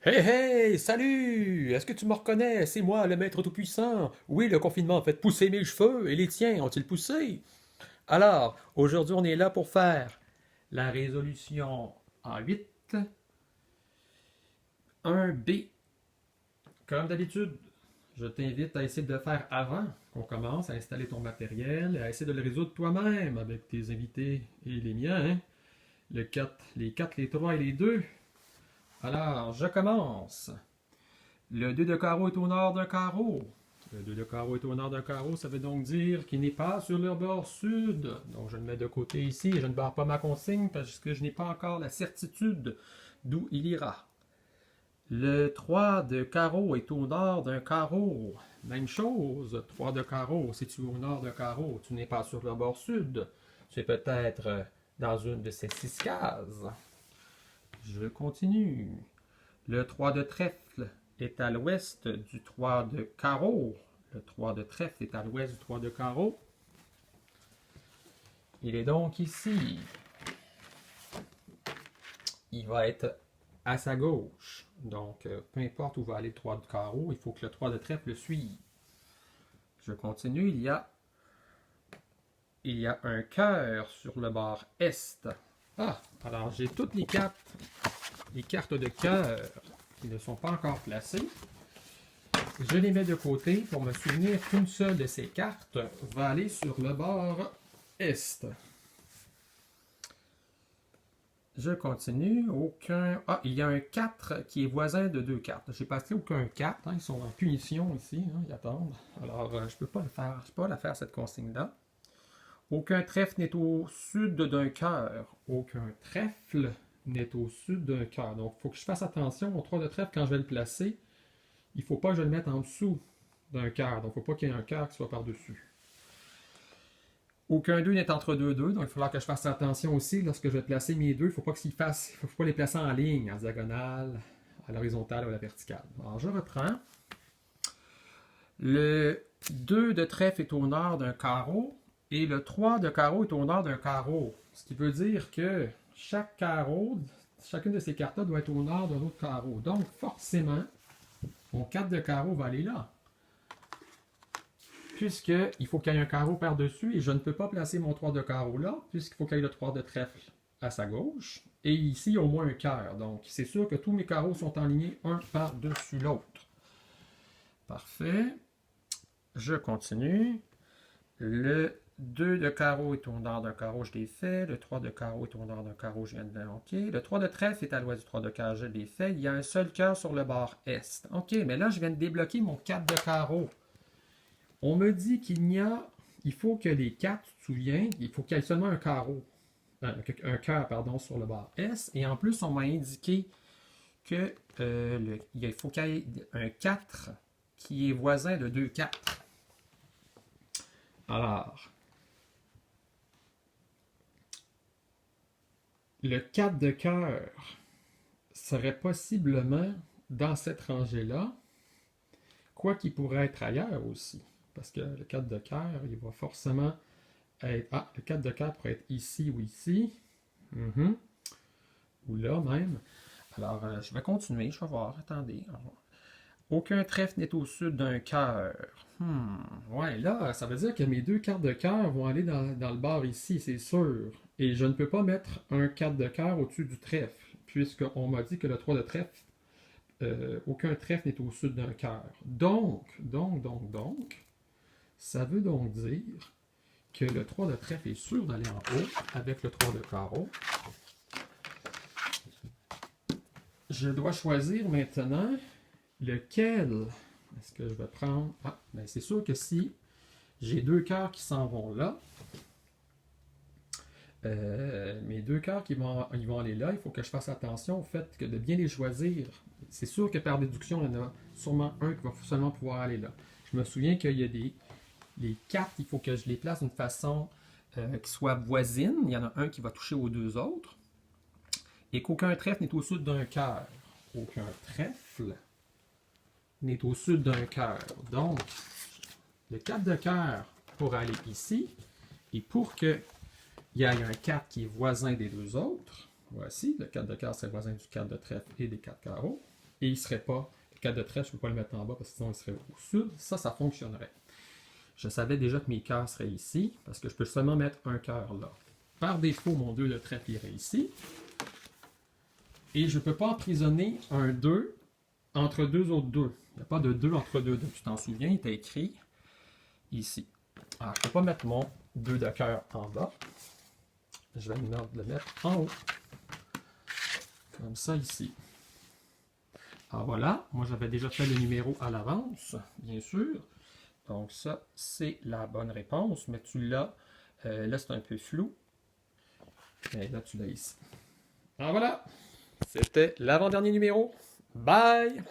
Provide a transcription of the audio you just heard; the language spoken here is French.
Hey hey, salut! Est-ce que tu me reconnais? C'est moi, le maître tout-puissant. Oui, le confinement a fait pousser mes cheveux, et les tiens ont-ils poussé? Alors, aujourd'hui, on est là pour faire la résolution en 8, 1B. Comme d'habitude, je t'invite à essayer de le faire avant qu'on commence à installer ton matériel, et à essayer de le résoudre toi-même avec tes invités et les miens, hein? Le 4, les 4, les 3 et les 2. Alors, je commence. Le 2 de carreau est au nord d'un carreau. Le 2 de carreau est au nord d'un carreau, ça veut donc dire qu'il n'est pas sur le bord sud. Donc je le mets de côté ici et je ne barre pas ma consigne parce que je n'ai pas encore la certitude d'où il ira. Le 3 de carreau est au nord d'un carreau. Même chose, 3 de carreau, si tu es au nord d'un carreau, tu n'es pas sur le bord sud. Tu es peut-être dans une de ces 6 cases. Je continue. Le 3 de trèfle est à l'ouest du 3 de carreau. Le 3 de trèfle est à l'ouest du 3 de carreau. Il est donc ici. Il va être à sa gauche. Donc, peu importe où va aller le 3 de carreau, il faut que le 3 de trèfle le suive. Je continue. Il y a un cœur sur le bord est. Ah, alors j'ai toutes les cartes de cœur qui ne sont pas encore placées. Je les mets de côté pour me souvenir qu'une seule de ces cartes va aller sur le bord est. Je continue. Aucun. Ah, il y a un 4 qui est voisin de deux cartes. J'ai passé aucun 4. Hein, ils sont en punition ici. Hein, ils attendent. Alors, je ne peux pas le faire. Je peux pas la faire cette consigne-là. Aucun trèfle n'est au sud d'un cœur. Aucun trèfle n'est au sud d'un cœur. Donc, il faut que je fasse attention au 3 de trèfle quand je vais le placer. Il ne faut pas que je le mette en dessous d'un cœur. Donc, il ne faut pas qu'il y ait un cœur qui soit par-dessus. Aucun 2 n'est entre deux 2, donc il va falloir que je fasse attention aussi lorsque je vais placer mes 2. Il ne faut pas faut pas les placer en ligne, en diagonale, à l'horizontale ou à la verticale. Alors, je reprends. Le 2 de trèfle est au nord d'un carreau et le 3 de carreau est au nord d'un carreau. Ce qui veut dire que chaque carreau, chacune de ces cartes-là doit être au nord d'un autre carreau. Donc, forcément, mon 4 de carreau va aller là. Puisqu'il faut qu'il y ait un carreau par-dessus et je ne peux pas placer mon 3 de carreau là, puisqu'il faut qu'il y ait le 3 de trèfle à sa gauche. Et ici, il y a au moins un cœur. Donc, c'est sûr que tous mes carreaux sont enlignés un par-dessus l'autre. Parfait. Je continue. Le 2 de carreau est au nord d'un carreau, je l'ai fait. Le 3 de carreau est au nord d'un carreau, je viens de l'invoquer. Le 3 de trèfle est à l'ouest du 3 de carreau, je l'ai fait. Il y a un seul cœur sur le bord est. OK, mais là, je viens de débloquer mon 4 de carreau. On me dit il faut que les 4, tu te souviens, il faut qu'il y ait seulement un carreau, un cœur, pardon, sur le bord S. Et en plus, on m'a indiqué que il faut qu'il y ait un 4 qui est voisin de 2 4. Alors, le 4 de cœur serait possiblement dans cette rangée-là, quoi qu'il pourrait être ailleurs aussi. Parce que le 4 de cœur, il va forcément être. Ah, le 4 de cœur pourrait être ici ou ici. Mhm. Ou là même. Alors, je vais continuer, je vais voir. Attendez. Aucun trèfle n'est au sud d'un cœur. Ouais, là, ça veut dire que mes deux cartes de cœur vont aller dans le bar ici, c'est sûr. Et je ne peux pas mettre un 4 de cœur au-dessus du trèfle, puisqu'on m'a dit que le 3 de trèfle, aucun trèfle n'est au sud d'un cœur. Donc, ça veut donc dire que le 3 de trèfle est sûr d'aller en haut avec le 3 de carreau. Je dois choisir maintenant lequel est-ce que je vais prendre. Ah, ben c'est sûr que si j'ai deux cœurs qui s'en vont là, mes deux cœurs ils vont aller là, il faut que je fasse attention au fait que de bien les choisir. C'est sûr que par déduction, il y en a sûrement un qui va seulement pouvoir aller là. Je me souviens qu'il y a les quatre, il faut que je les place d'une façon qui soit voisine. Il y en a un qui va toucher aux deux autres. Et qu'aucun trèfle n'est au sud d'un cœur. Aucun trèfle n'est au sud d'un cœur. Donc, le 4 de cœur pour aller ici. Et pour qu'il y ait un 4 qui est voisin des deux autres, voici, le 4 de cœur c'est voisin du 4 de trèfle et des 4 carreaux. et il ne serait pas, le 4 de trèfle, je ne peux pas le mettre en bas parce que sinon il serait au sud. Ça fonctionnerait. Je savais déjà que mes cœurs seraient ici, parce que je peux seulement mettre un cœur là. Par défaut, mon 2 de trèfle irait ici. Et je ne peux pas emprisonner un 2 entre deux autres 2. Il n'y a pas de 2 entre deux 2. Tu t'en souviens, il était écrit ici. Alors, je ne peux pas mettre mon 2 de cœur en bas. Je vais le mettre en haut. Comme ça ici. Alors voilà, moi j'avais déjà fait le numéro à l'avance, bien sûr. Donc ça, c'est la bonne réponse, mais tu l'as. Là, c'est un peu flou. Et là, tu l'as ici. Alors voilà, c'était l'avant-dernier numéro. Bye!